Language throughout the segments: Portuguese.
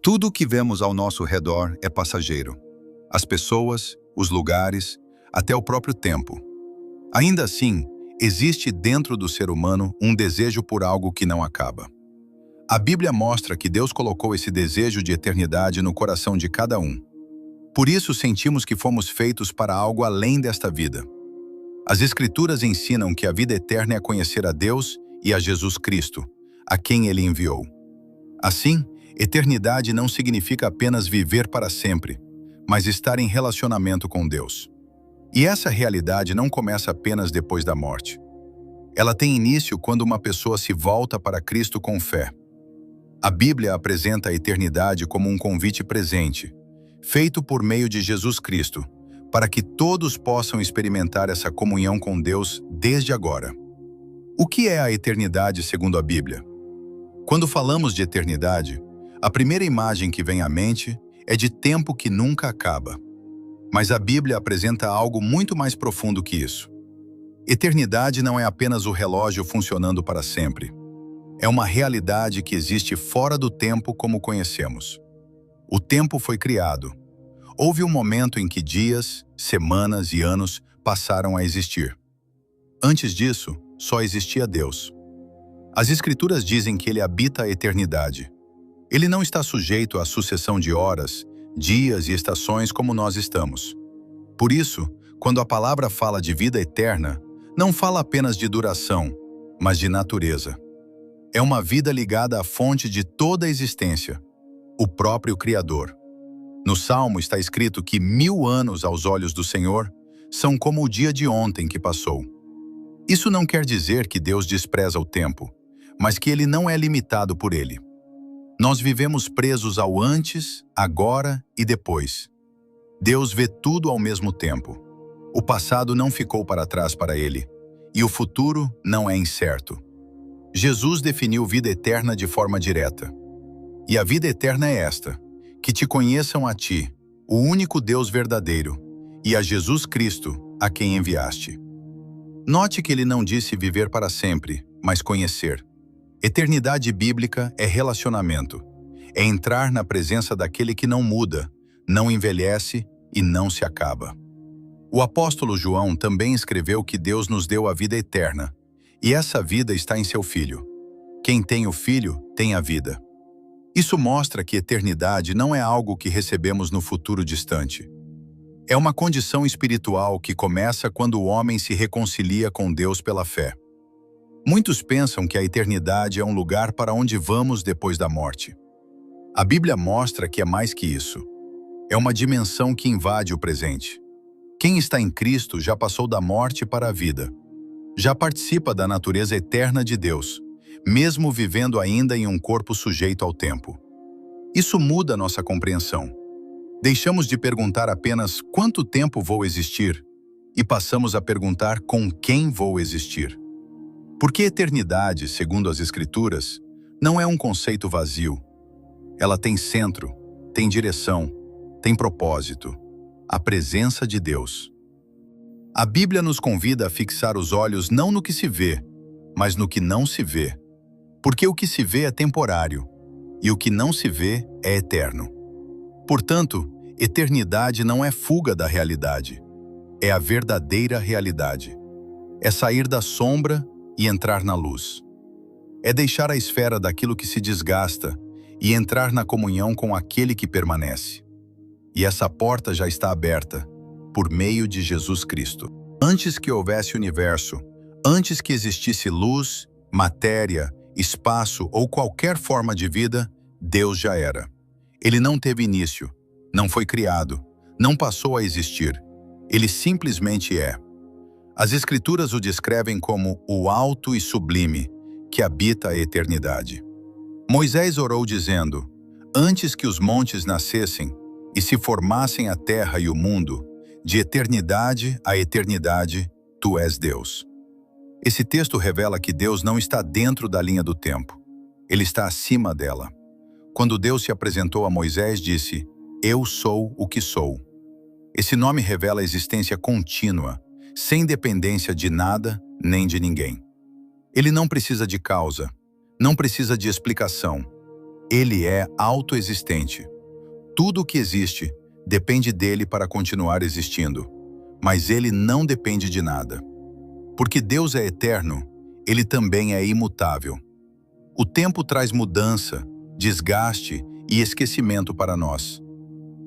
Tudo o que vemos ao nosso redor é passageiro. As pessoas, os lugares, até o próprio tempo. Ainda assim, existe dentro do ser humano um desejo por algo que não acaba. A Bíblia mostra que Deus colocou esse desejo de eternidade no coração de cada um. Por isso sentimos que fomos feitos para algo além desta vida. As Escrituras ensinam que a vida eterna é conhecer a Deus e a Jesus Cristo, a quem Ele enviou. Assim, eternidade não significa apenas viver para sempre, mas estar em relacionamento com Deus. E essa realidade não começa apenas depois da morte. Ela tem início quando uma pessoa se volta para Cristo com fé. A Bíblia apresenta a eternidade como um convite presente, feito por meio de Jesus Cristo, para que todos possam experimentar essa comunhão com Deus desde agora. O que é a eternidade segundo a Bíblia? Quando falamos de eternidade, a primeira imagem que vem à mente é de tempo que nunca acaba. Mas a Bíblia apresenta algo muito mais profundo que isso. Eternidade não é apenas o relógio funcionando para sempre. É uma realidade que existe fora do tempo como conhecemos. O tempo foi criado. Houve um momento em que dias, semanas e anos passaram a existir. Antes disso, só existia Deus. As Escrituras dizem que Ele habita a eternidade. Ele não está sujeito à sucessão de horas, dias e estações como nós estamos. Por isso, quando a palavra fala de vida eterna, não fala apenas de duração, mas de natureza. É uma vida ligada à fonte de toda a existência, o próprio Criador. No Salmo está escrito que 1000 anos aos olhos do Senhor são como o dia de ontem que passou. Isso não quer dizer que Deus despreza o tempo, mas que Ele não é limitado por ele. Nós vivemos presos ao antes, agora e depois. Deus vê tudo ao mesmo tempo. O passado não ficou para trás para Ele, e o futuro não é incerto. Jesus definiu vida eterna de forma direta. E a vida eterna é esta: que te conheçam a ti, o único Deus verdadeiro, e a Jesus Cristo, a quem enviaste. Note que Ele não disse viver para sempre, mas conhecer. Eternidade bíblica é relacionamento. É entrar na presença daquele que não muda, não envelhece e não se acaba. O apóstolo João também escreveu que Deus nos deu a vida eterna, e essa vida está em seu Filho. Quem tem o Filho, tem a vida. Isso mostra que eternidade não é algo que recebemos no futuro distante. É uma condição espiritual que começa quando o homem se reconcilia com Deus pela fé. Muitos pensam que a eternidade é um lugar para onde vamos depois da morte. A Bíblia mostra que é mais que isso. É uma dimensão que invade o presente. Quem está em Cristo já passou da morte para a vida. Já participa da natureza eterna de Deus, mesmo vivendo ainda em um corpo sujeito ao tempo. Isso muda nossa compreensão. Deixamos de perguntar apenas quanto tempo vou existir e passamos a perguntar com quem vou existir. Porque eternidade, segundo as Escrituras, não é um conceito vazio. Ela tem centro, tem direção, tem propósito, a presença de Deus. A Bíblia nos convida a fixar os olhos não no que se vê, mas no que não se vê. Porque o que se vê é temporário, e o que não se vê é eterno. Portanto, eternidade não é fuga da realidade, é a verdadeira realidade. É sair da sombra e entrar na luz. É deixar a esfera daquilo que se desgasta e entrar na comunhão com aquele que permanece. E essa porta já está aberta, por meio de Jesus Cristo. Antes que houvesse universo, antes que existisse luz, matéria, espaço ou qualquer forma de vida, Deus já era. Ele não teve início, não foi criado, não passou a existir. Ele simplesmente é. As Escrituras o descrevem como o alto e sublime, que habita a eternidade. Moisés orou dizendo: antes que os montes nascessem e se formassem a terra e o mundo, de eternidade a eternidade, tu és Deus. Esse texto revela que Deus não está dentro da linha do tempo. Ele está acima dela. Quando Deus se apresentou a Moisés, disse: eu sou o que sou. Esse nome revela a existência contínua, sem dependência de nada nem de ninguém. Ele não precisa de causa, não precisa de explicação. Ele é autoexistente. Tudo o que existe depende dele para continuar existindo, mas ele não depende de nada. Porque Deus é eterno, ele também é imutável. O tempo traz mudança, desgaste e esquecimento para nós.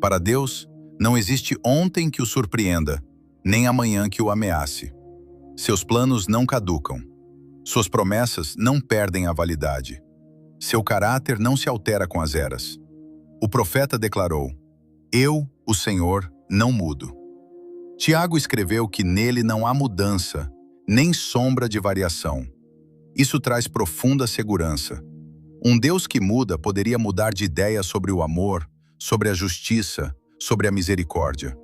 Para Deus, não existe ontem que o surpreenda, nem amanhã que o ameace. Seus planos não caducam. Suas promessas não perdem a validade. Seu caráter não se altera com as eras. O profeta declarou: Eu, o Senhor, não mudo. Tiago escreveu que nele não há mudança, nem sombra de variação. Isso traz profunda segurança. Um Deus que muda poderia mudar de ideia sobre o amor, sobre a justiça, sobre a misericórdia.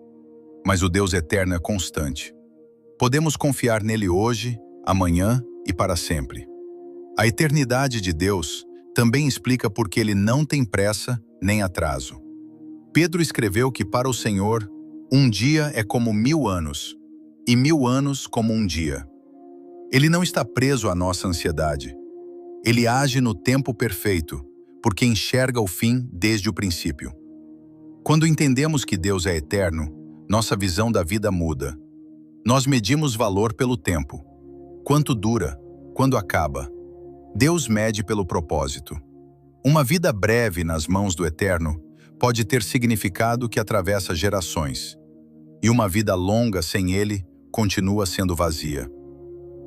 Mas o Deus eterno é constante. Podemos confiar nele hoje, amanhã e para sempre. A eternidade de Deus também explica por que ele não tem pressa nem atraso. Pedro escreveu que para o Senhor, um dia é como 1000 anos, e 1000 anos como um dia. Ele não está preso à nossa ansiedade. Ele age no tempo perfeito, porque enxerga o fim desde o princípio. Quando entendemos que Deus é eterno, nossa visão da vida muda. Nós medimos valor pelo tempo. Quanto dura, quando acaba. Deus mede pelo propósito. Uma vida breve nas mãos do Eterno pode ter significado que atravessa gerações. E uma vida longa sem Ele continua sendo vazia.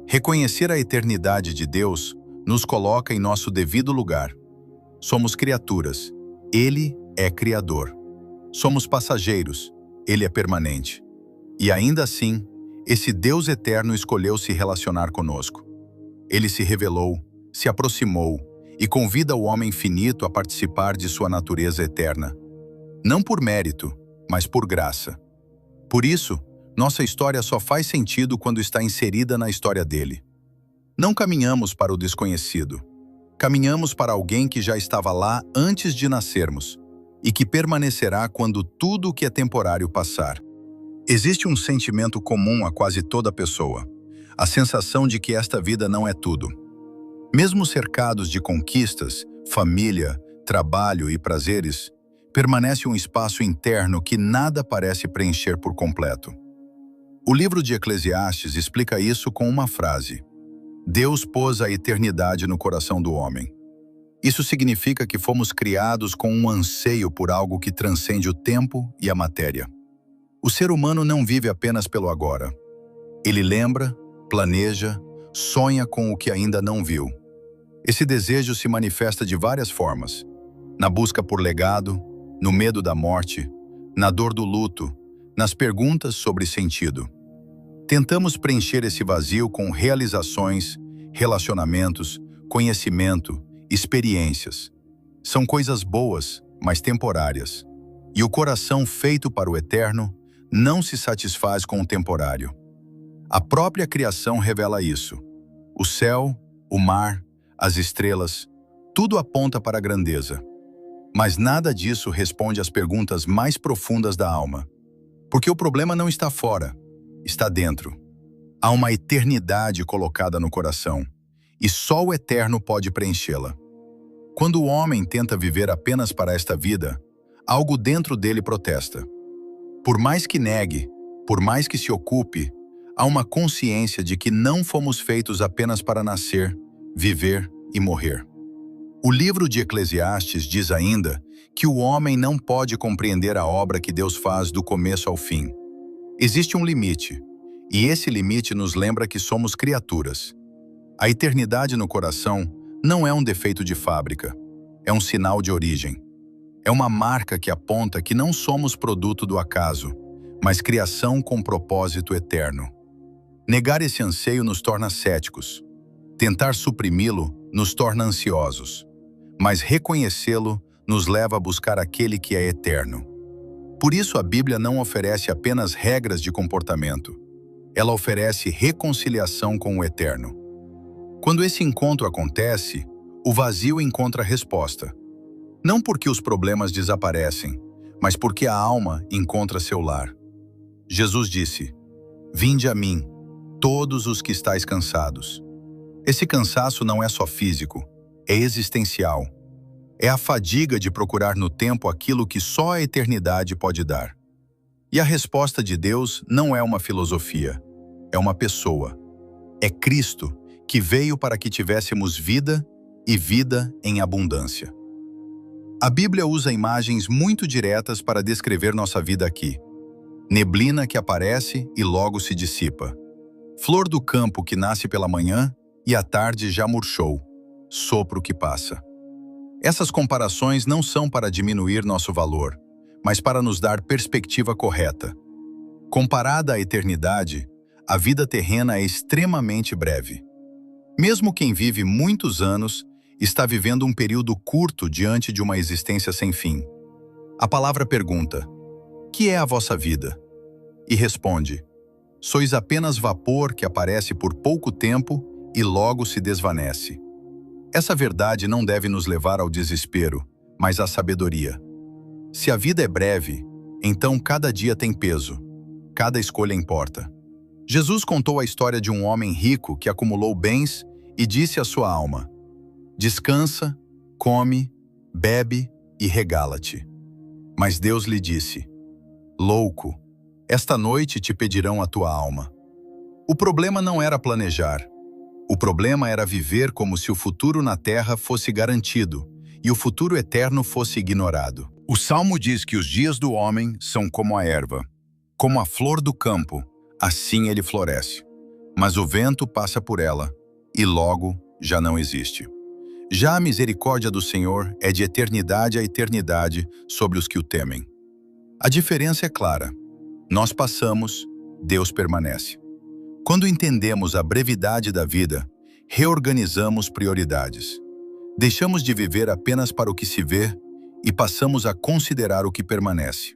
Reconhecer a eternidade de Deus nos coloca em nosso devido lugar. Somos criaturas. Ele é Criador. Somos passageiros. Ele é permanente. E ainda assim, esse Deus eterno escolheu se relacionar conosco. Ele se revelou, se aproximou e convida o homem finito a participar de sua natureza eterna. Não por mérito, mas por graça. Por isso, nossa história só faz sentido quando está inserida na história dele. Não caminhamos para o desconhecido. Caminhamos para alguém que já estava lá antes de nascermos e que permanecerá quando tudo o que é temporário passar. Existe um sentimento comum a quase toda pessoa, a sensação de que esta vida não é tudo. Mesmo cercados de conquistas, família, trabalho e prazeres, permanece um espaço interno que nada parece preencher por completo. O livro de Eclesiastes explica isso com uma frase: Deus pôs a eternidade no coração do homem. Isso significa que fomos criados com um anseio por algo que transcende o tempo e a matéria. O ser humano não vive apenas pelo agora. Ele lembra, planeja, sonha com o que ainda não viu. Esse desejo se manifesta de várias formas: na busca por legado, no medo da morte, na dor do luto, nas perguntas sobre sentido. Tentamos preencher esse vazio com realizações, relacionamentos, conhecimento, experiências. São coisas boas, mas temporárias. E o coração feito para o eterno não se satisfaz com o temporário. A própria criação revela isso. O céu, o mar, as estrelas, tudo aponta para a grandeza. Mas nada disso responde às perguntas mais profundas da alma. Porque o problema não está fora, está dentro. Há uma eternidade colocada no coração, e só o eterno pode preenchê-la. Quando o homem tenta viver apenas para esta vida, algo dentro dele protesta. Por mais que negue, por mais que se ocupe, há uma consciência de que não fomos feitos apenas para nascer, viver e morrer. O livro de Eclesiastes diz ainda que o homem não pode compreender a obra que Deus faz do começo ao fim. Existe um limite, e esse limite nos lembra que somos criaturas. A eternidade no coração não é um defeito de fábrica, é um sinal de origem. É uma marca que aponta que não somos produto do acaso, mas criação com propósito eterno. Negar esse anseio nos torna céticos. Tentar suprimi-lo nos torna ansiosos. Mas reconhecê-lo nos leva a buscar aquele que é eterno. Por isso a Bíblia não oferece apenas regras de comportamento. Ela oferece reconciliação com o eterno. Quando esse encontro acontece, o vazio encontra resposta. Não porque os problemas desaparecem, mas porque a alma encontra seu lar. Jesus disse: Vinde a mim, todos os que estáis cansados. Esse cansaço não é só físico, é existencial. É a fadiga de procurar no tempo aquilo que só a eternidade pode dar. E a resposta de Deus não é uma filosofia, é uma pessoa. É Cristo, que veio para que tivéssemos vida e vida em abundância. A Bíblia usa imagens muito diretas para descrever nossa vida aqui. Neblina que aparece e logo se dissipa. Flor do campo que nasce pela manhã e à tarde já murchou. Sopro que passa. Essas comparações não são para diminuir nosso valor, mas para nos dar perspectiva correta. Comparada à eternidade, a vida terrena é extremamente breve. Mesmo quem vive muitos anos está vivendo um período curto diante de uma existência sem fim. A palavra pergunta: que é a vossa vida? E responde: sois apenas vapor que aparece por pouco tempo e logo se desvanece. Essa verdade não deve nos levar ao desespero, mas à sabedoria. Se a vida é breve, então cada dia tem peso, cada escolha importa. Jesus contou a história de um homem rico que acumulou bens e disse à sua alma: descansa, come, bebe e regala-te. Mas Deus lhe disse: louco, esta noite te pedirão a tua alma. O problema não era planejar. O problema era viver como se o futuro na terra fosse garantido e o futuro eterno fosse ignorado. O Salmo diz que os dias do homem são como a erva, como a flor do campo, assim ele floresce. Mas o vento passa por ela e logo já não existe. Já a misericórdia do Senhor é de eternidade a eternidade sobre os que o temem. A diferença é clara. Nós passamos, Deus permanece. Quando entendemos a brevidade da vida, reorganizamos prioridades. Deixamos de viver apenas para o que se vê e passamos a considerar o que permanece.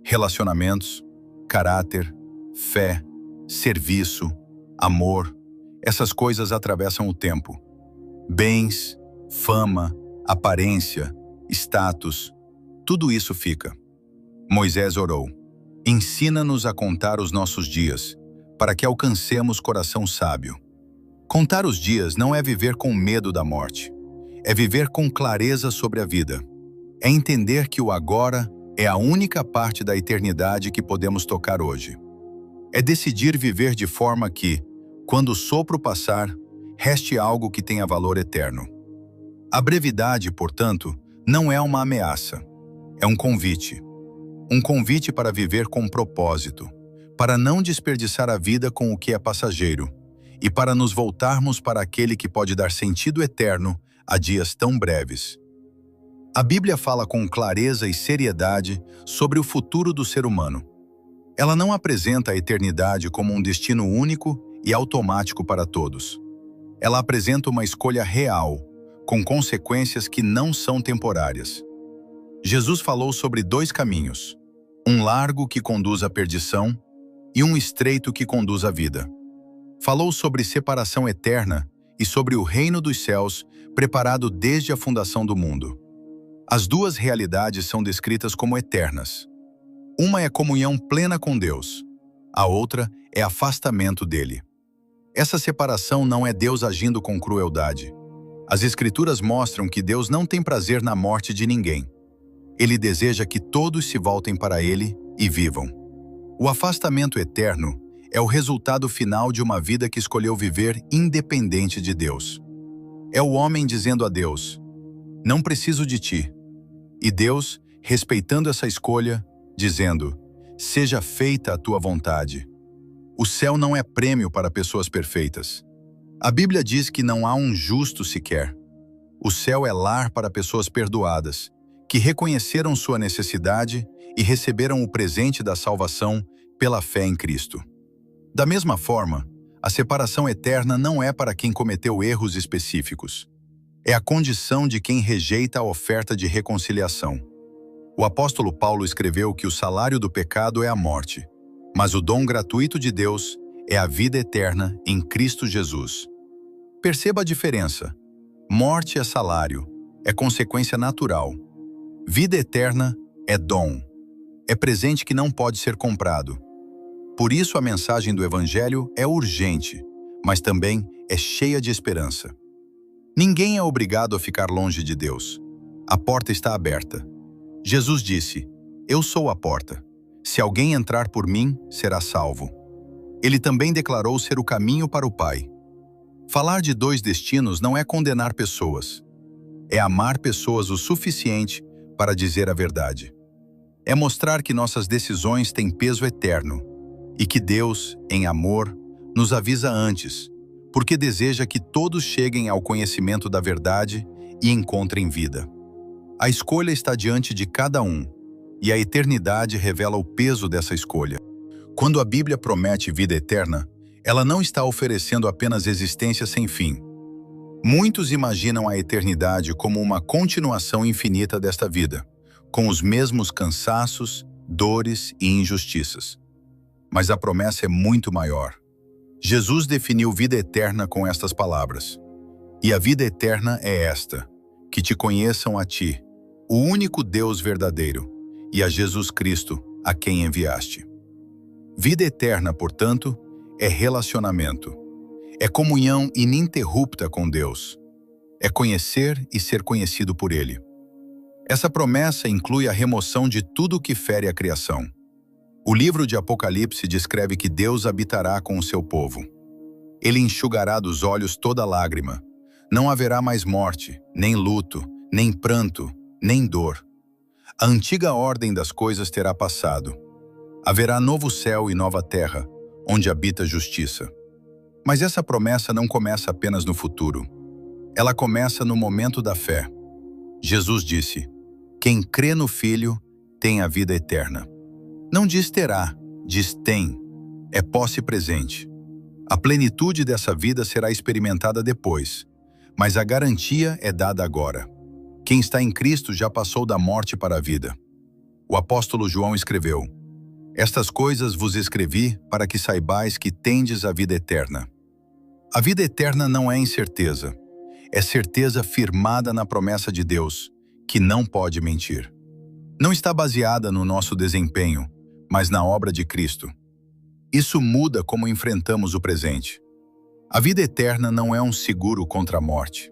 Relacionamentos, caráter, fé, serviço, amor, essas coisas atravessam o tempo. Bens, fama, aparência, status, tudo isso fica. Moisés orou: ensina-nos a contar os nossos dias, para que alcancemos coração sábio. Contar os dias não é viver com medo da morte, é viver com clareza sobre a vida. É entender que o agora é a única parte da eternidade que podemos tocar hoje. É decidir viver de forma que, quando o sopro passar, reste algo que tenha valor eterno. A brevidade, portanto, não é uma ameaça, é um convite. Um convite para viver com propósito, para não desperdiçar a vida com o que é passageiro e para nos voltarmos para aquele que pode dar sentido eterno a dias tão breves. A Bíblia fala com clareza e seriedade sobre o futuro do ser humano. Ela não apresenta a eternidade como um destino único e automático para todos. Ela apresenta uma escolha real, com consequências que não são temporárias. Jesus falou sobre dois caminhos: um largo que conduz à perdição e um estreito que conduz à vida. Falou sobre separação eterna e sobre o reino dos céus preparado desde a fundação do mundo. As duas realidades são descritas como eternas. Uma é comunhão plena com Deus, a outra é afastamento dele. Essa separação não é Deus agindo com crueldade. As Escrituras mostram que Deus não tem prazer na morte de ninguém. Ele deseja que todos se voltem para ele e vivam. O afastamento eterno é o resultado final de uma vida que escolheu viver independente de Deus. É o homem dizendo a Deus: não preciso de ti. E Deus, respeitando essa escolha, dizendo: seja feita a tua vontade. O céu não é prêmio para pessoas perfeitas. A Bíblia diz que não há um justo sequer. O céu é lar para pessoas perdoadas, que reconheceram sua necessidade e receberam o presente da salvação pela fé em Cristo. Da mesma forma, a separação eterna não é para quem cometeu erros específicos. É a condição de quem rejeita a oferta de reconciliação. O apóstolo Paulo escreveu que o salário do pecado é a morte, mas o dom gratuito de Deus é a vida eterna em Cristo Jesus. Perceba a diferença. Morte é salário, é consequência natural. Vida eterna é dom, é presente que não pode ser comprado. Por isso a mensagem do Evangelho é urgente, mas também é cheia de esperança. Ninguém é obrigado a ficar longe de Deus. A porta está aberta. Jesus disse: Eu sou a porta. Se alguém entrar por mim, será salvo. Ele também declarou ser o caminho para o Pai. Falar de dois destinos não é condenar pessoas. É amar pessoas o suficiente para dizer a verdade. É mostrar que nossas decisões têm peso eterno e que Deus, em amor, nos avisa antes, porque deseja que todos cheguem ao conhecimento da verdade e encontrem vida. A escolha está diante de cada um, e a eternidade revela o peso dessa escolha. Quando a Bíblia promete vida eterna, ela não está oferecendo apenas existência sem fim. Muitos imaginam a eternidade como uma continuação infinita desta vida, com os mesmos cansaços, dores e injustiças. Mas a promessa é muito maior. Jesus definiu vida eterna com estas palavras: E a vida eterna é esta, que te conheçam a ti, o único Deus verdadeiro, e a Jesus Cristo, a quem enviaste. Vida eterna, portanto, é relacionamento. É comunhão ininterrupta com Deus. É conhecer e ser conhecido por Ele. Essa promessa inclui a remoção de tudo que fere a criação. O livro de Apocalipse descreve que Deus habitará com o seu povo. Ele enxugará dos olhos toda lágrima. Não haverá mais morte, nem luto, nem pranto, nem dor. A antiga ordem das coisas terá passado. Haverá novo céu e nova terra, onde habita justiça. Mas essa promessa não começa apenas no futuro. Ela começa no momento da fé. Jesus disse: Quem crê no Filho tem a vida eterna. Não diz terá, diz tem. É posse presente. A plenitude dessa vida será experimentada depois, mas a garantia é dada agora. Quem está em Cristo já passou da morte para a vida. O apóstolo João escreveu: Estas coisas vos escrevi para que saibais que tendes a vida eterna. A vida eterna não é incerteza. É certeza firmada na promessa de Deus, que não pode mentir. Não está baseada no nosso desempenho, mas na obra de Cristo. Isso muda como enfrentamos o presente. A vida eterna não é um seguro contra a morte.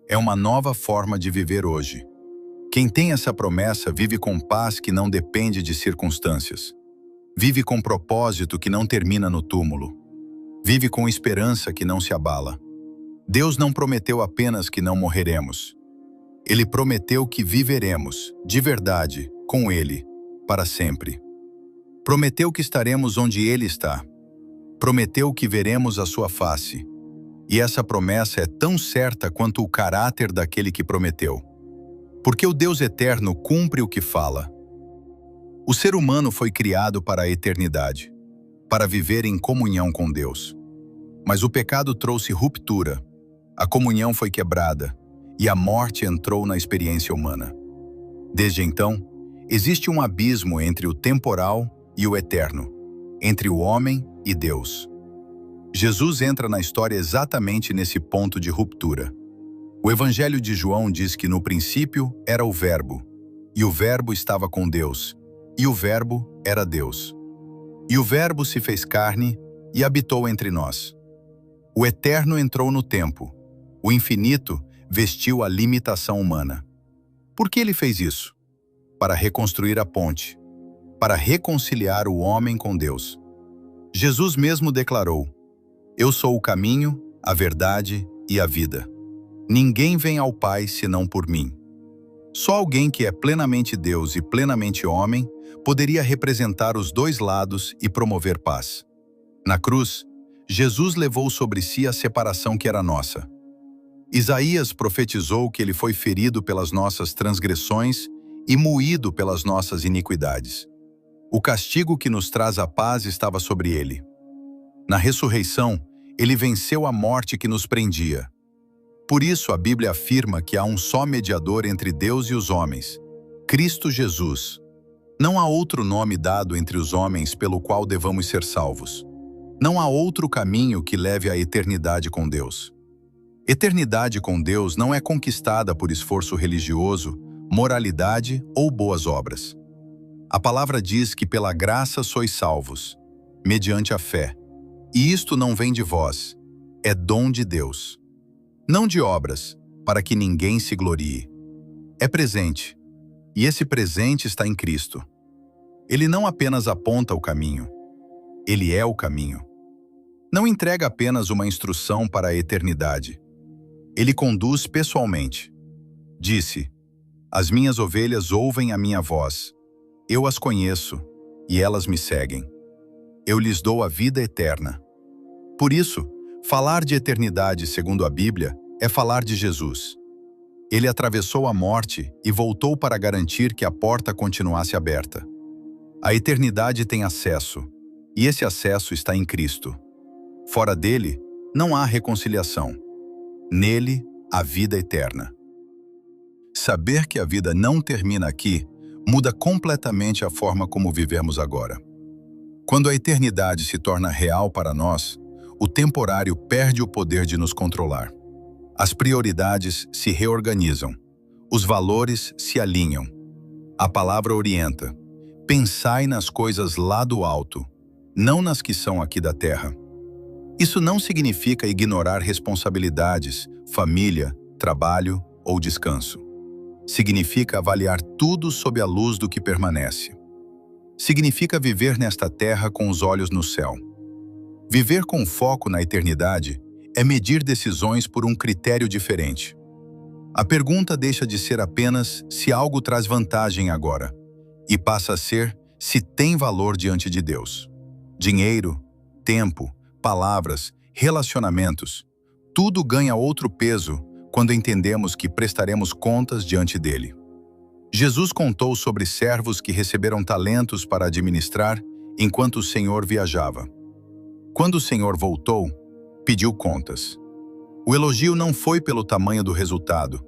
É uma nova forma de viver hoje. Quem tem essa promessa vive com paz que não depende de circunstâncias. Vive com propósito que não termina no túmulo. Vive com esperança que não se abala. Deus não prometeu apenas que não morreremos. Ele prometeu que viveremos, de verdade, com Ele, para sempre. Prometeu que estaremos onde Ele está. Prometeu que veremos a sua face. E essa promessa é tão certa quanto o caráter daquele que prometeu. Porque o Deus eterno cumpre o que fala. O ser humano foi criado para a eternidade, para viver em comunhão com Deus. Mas o pecado trouxe ruptura, a comunhão foi quebrada e a morte entrou na experiência humana. Desde então, existe um abismo entre o temporal e o eterno, entre o homem e Deus. Jesus entra na história exatamente nesse ponto de ruptura. O Evangelho de João diz que no princípio era o Verbo, e o Verbo estava com Deus, e o Verbo era Deus. E o Verbo se fez carne e habitou entre nós. O eterno entrou no tempo, o infinito vestiu a limitação humana. Por que ele fez isso? Para reconstruir a ponte, para reconciliar o homem com Deus. Jesus mesmo declarou: Eu sou o caminho, a verdade e a vida. Ninguém vem ao Pai senão por mim. Só alguém que é plenamente Deus e plenamente homem poderia representar os dois lados e promover paz. Na cruz, Jesus levou sobre si a separação que era nossa. Isaías profetizou que ele foi ferido pelas nossas transgressões e moído pelas nossas iniquidades. O castigo que nos traz a paz estava sobre ele. Na ressurreição, ele venceu a morte que nos prendia. Por isso a Bíblia afirma que há um só mediador entre Deus e os homens, Cristo Jesus. Não há outro nome dado entre os homens pelo qual devamos ser salvos. Não há outro caminho que leve à eternidade com Deus. Eternidade com Deus não é conquistada por esforço religioso, moralidade ou boas obras. A palavra diz que pela graça sois salvos, mediante a fé. E isto não vem de vós, é dom de Deus. Não de obras, para que ninguém se glorie. É presente, e esse presente está em Cristo. Ele não apenas aponta o caminho, ele é o caminho. Não entrega apenas uma instrução para a eternidade. Ele conduz pessoalmente. Disse: "As minhas ovelhas ouvem a minha voz. Eu as conheço, e elas me seguem. Eu lhes dou a vida eterna." Por isso, falar de eternidade segundo a Bíblia é falar de Jesus. Ele atravessou a morte e voltou para garantir que a porta continuasse aberta. A eternidade tem acesso, e esse acesso está em Cristo. Fora dele, não há reconciliação. Nele, a vida eterna. Saber que a vida não termina aqui muda completamente a forma como vivemos agora. Quando a eternidade se torna real para nós, o temporário perde o poder de nos controlar. As prioridades se reorganizam. Os valores se alinham. A palavra orienta: pensai nas coisas lá do alto, não nas que são aqui da terra. Isso não significa ignorar responsabilidades, família, trabalho ou descanso. Significa avaliar tudo sob a luz do que permanece. Significa viver nesta terra com os olhos no céu. Viver com foco na eternidade é medir decisões por um critério diferente. A pergunta deixa de ser apenas se algo traz vantagem agora, e passa a ser se tem valor diante de Deus. Dinheiro, tempo, palavras, relacionamentos, tudo ganha outro peso quando entendemos que prestaremos contas diante dele. Jesus contou sobre servos que receberam talentos para administrar enquanto o Senhor viajava. Quando o Senhor voltou, pediu contas. O elogio não foi pelo tamanho do resultado,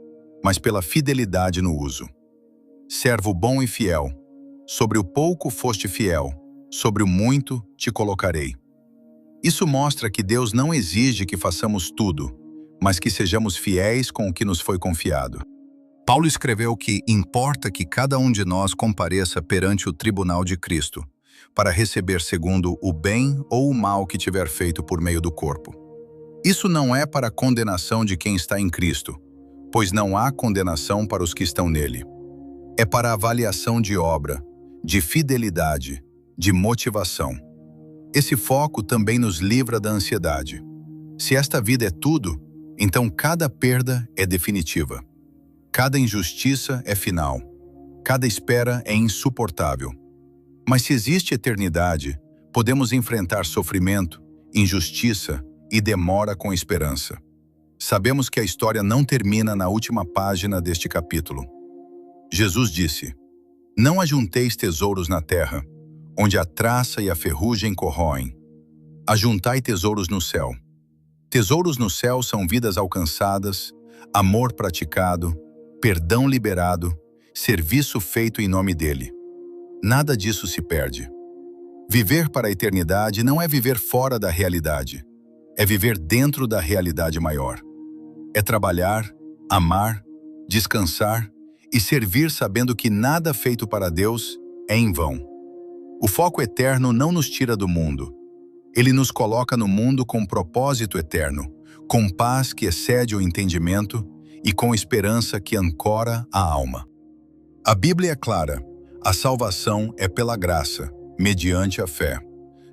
mas pela fidelidade no uso. Servo bom e fiel, sobre o pouco foste fiel, sobre o muito te colocarei. Isso mostra que Deus não exige que façamos tudo, mas que sejamos fiéis com o que nos foi confiado. Paulo escreveu que importa que cada um de nós compareça perante o tribunal de Cristo, para receber segundo o bem ou o mal que tiver feito por meio do corpo. Isso não é para a condenação de quem está em Cristo, pois não há condenação para os que estão nele. É para a avaliação de obra, de fidelidade, de motivação. Esse foco também nos livra da ansiedade. Se esta vida é tudo, então cada perda é definitiva. Cada injustiça é final. Cada espera é insuportável. Mas se existe eternidade, podemos enfrentar sofrimento, injustiça e demora com esperança. Sabemos que a história não termina na última página deste capítulo. Jesus disse: "Não ajunteis tesouros na terra, onde a traça e a ferrugem corroem. Ajuntai tesouros no céu." Tesouros no céu são vidas alcançadas, amor praticado, perdão liberado, serviço feito em nome dele. Nada disso se perde. Viver para a eternidade não é viver fora da realidade, é viver dentro da realidade maior. É trabalhar, amar, descansar e servir sabendo que nada feito para Deus é em vão. O foco eterno não nos tira do mundo. Ele nos coloca no mundo com propósito eterno, com paz que excede o entendimento e com esperança que ancora a alma. A Bíblia é clara: a salvação é pela graça, mediante a fé.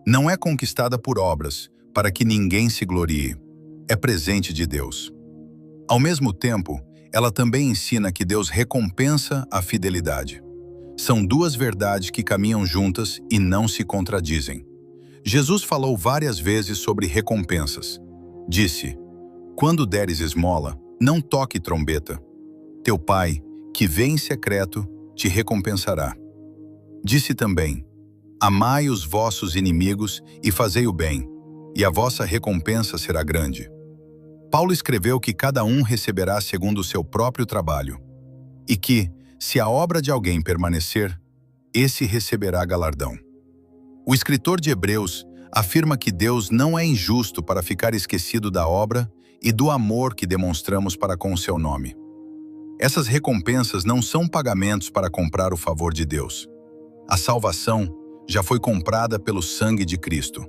Não é conquistada por obras, para que ninguém se glorie. É presente de Deus. Ao mesmo tempo, ela também ensina que Deus recompensa a fidelidade. São duas verdades que caminham juntas e não se contradizem. Jesus falou várias vezes sobre recompensas. Disse: "Quando deres esmola, não toque trombeta. Teu Pai, que vê em secreto, te recompensará." Disse também: "Amai os vossos inimigos e fazei o bem, e a vossa recompensa será grande." Paulo escreveu que cada um receberá segundo o seu próprio trabalho, e que, se a obra de alguém permanecer, esse receberá galardão. O escritor de Hebreus afirma que Deus não é injusto para ficar esquecido da obra e do amor que demonstramos para com o seu nome. Essas recompensas não são pagamentos para comprar o favor de Deus. A salvação já foi comprada pelo sangue de Cristo.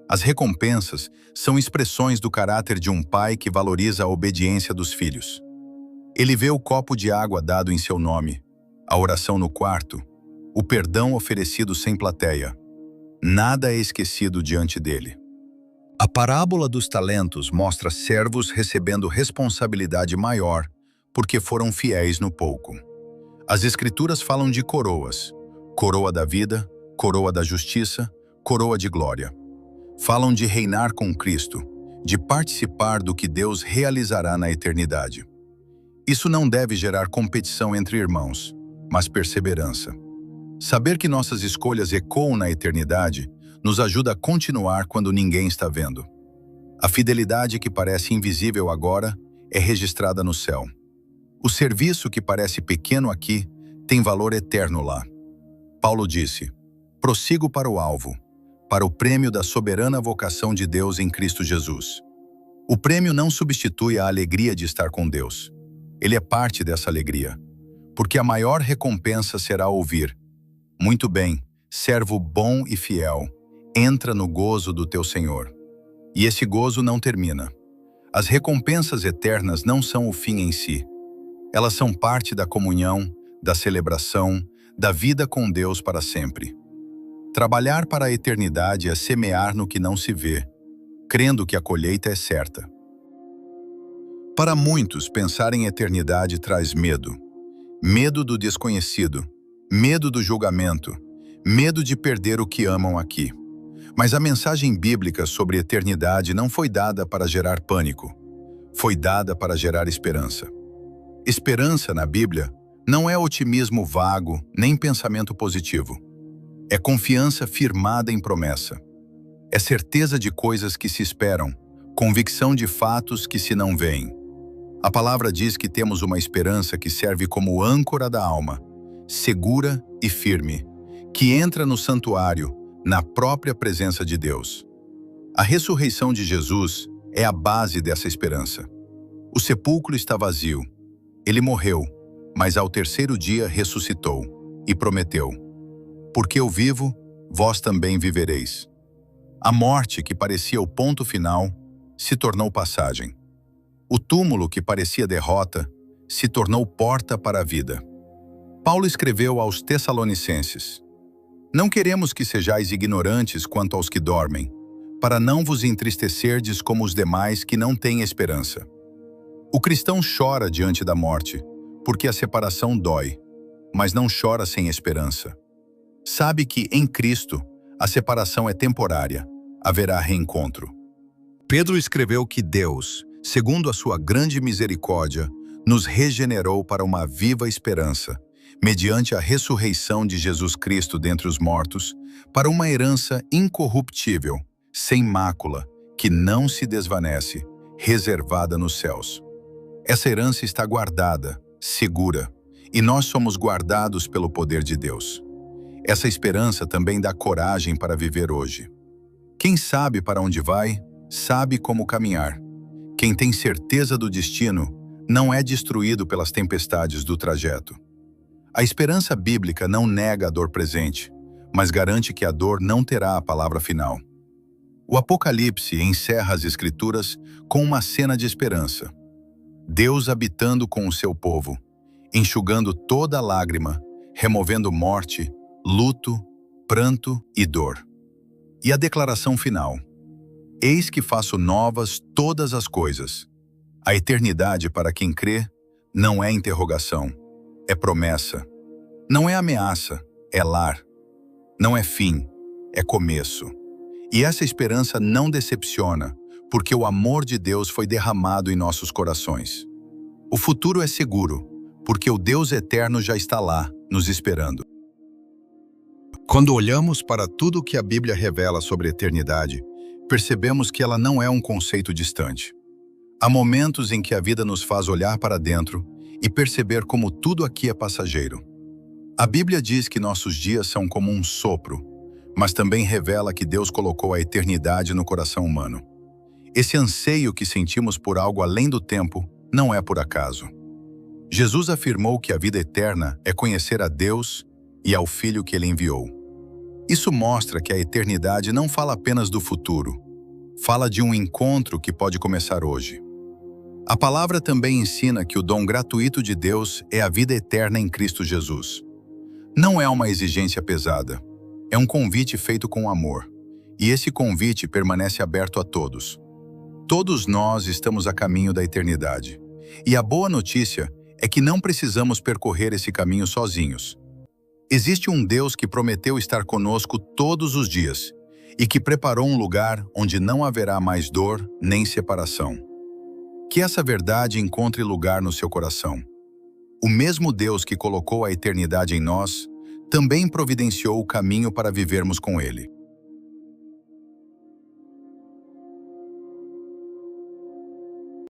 As recompensas são expressões do caráter de um pai que valoriza a obediência dos filhos. Ele vê o copo de água dado em seu nome, a oração no quarto, o perdão oferecido sem plateia. Nada é esquecido diante dele. A parábola dos talentos mostra servos recebendo responsabilidade maior porque foram fiéis no pouco. As Escrituras falam de coroas, coroa da vida, coroa da justiça, coroa de glória. Falam de reinar com Cristo, de participar do que Deus realizará na eternidade. Isso não deve gerar competição entre irmãos, mas perseverança. Saber que nossas escolhas ecoam na eternidade nos ajuda a continuar quando ninguém está vendo. A fidelidade que parece invisível agora é registrada no céu. O serviço que parece pequeno aqui tem valor eterno lá. Paulo disse: prossigo para o alvo, para o prêmio da soberana vocação de Deus em Cristo Jesus. O prêmio não substitui a alegria de estar com Deus. Ele é parte dessa alegria, porque a maior recompensa será ouvir: muito bem, servo bom e fiel, entra no gozo do teu Senhor. E esse gozo não termina. As recompensas eternas não são o fim em si. Elas são parte da comunhão, da celebração, da vida com Deus para sempre. Trabalhar para a eternidade é semear no que não se vê, crendo que a colheita é certa. Para muitos, pensar em eternidade traz medo. Medo do desconhecido, medo do julgamento, medo de perder o que amam aqui. Mas a mensagem bíblica sobre eternidade não foi dada para gerar pânico. Foi dada para gerar esperança. Esperança, na Bíblia, não é otimismo vago, nem pensamento positivo. É confiança firmada em promessa. É certeza de coisas que se esperam, convicção de fatos que se não veem. A palavra diz que temos uma esperança que serve como âncora da alma, segura e firme, que entra no santuário, na própria presença de Deus. A ressurreição de Jesus é a base dessa esperança. O sepulcro está vazio. Ele morreu, mas ao terceiro dia ressuscitou e prometeu: porque eu vivo, vós também vivereis. A morte, que parecia o ponto final, se tornou passagem. O túmulo, que parecia derrota, se tornou porta para a vida. Paulo escreveu aos Tessalonicenses: não queremos que sejais ignorantes quanto aos que dormem, para não vos entristecerdes como os demais que não têm esperança. O cristão chora diante da morte, porque a separação dói, mas não chora sem esperança. Sabe que, em Cristo, a separação é temporária, haverá reencontro. Pedro escreveu que Deus, segundo a sua grande misericórdia, nos regenerou para uma viva esperança, mediante a ressurreição de Jesus Cristo dentre os mortos, para uma herança incorruptível, sem mácula, que não se desvanece, reservada nos céus. Essa herança está guardada, segura, e nós somos guardados pelo poder de Deus. Essa esperança também dá coragem para viver hoje. Quem sabe para onde vai, sabe como caminhar. Quem tem certeza do destino, não é destruído pelas tempestades do trajeto. A esperança bíblica não nega a dor presente, mas garante que a dor não terá a palavra final. O Apocalipse encerra as Escrituras com uma cena de esperança. Deus habitando com o seu povo, enxugando toda lágrima, removendo morte, luto, pranto e dor. E a declaração final: eis que faço novas todas as coisas. A eternidade, para quem crê, não é interrogação, é promessa. Não é ameaça, é lar. Não é fim, é começo. E essa esperança não decepciona, porque o amor de Deus foi derramado em nossos corações. O futuro é seguro, porque o Deus eterno já está lá, nos esperando. Quando olhamos para tudo o que a Bíblia revela sobre a eternidade, percebemos que ela não é um conceito distante. Há momentos em que a vida nos faz olhar para dentro e perceber como tudo aqui é passageiro. A Bíblia diz que nossos dias são como um sopro, mas também revela que Deus colocou a eternidade no coração humano. Esse anseio que sentimos por algo além do tempo não é por acaso. Jesus afirmou que a vida eterna é conhecer a Deus e ao Filho que Ele enviou. Isso mostra que a eternidade não fala apenas do futuro, fala de um encontro que pode começar hoje. A palavra também ensina que o dom gratuito de Deus é a vida eterna em Cristo Jesus. Não é uma exigência pesada, é um convite feito com amor. E esse convite permanece aberto a todos. Todos nós estamos a caminho da eternidade. E a boa notícia é que não precisamos percorrer esse caminho sozinhos. Existe um Deus que prometeu estar conosco todos os dias e que preparou um lugar onde não haverá mais dor nem separação. Que essa verdade encontre lugar no seu coração. O mesmo Deus que colocou a eternidade em nós, também providenciou o caminho para vivermos com Ele.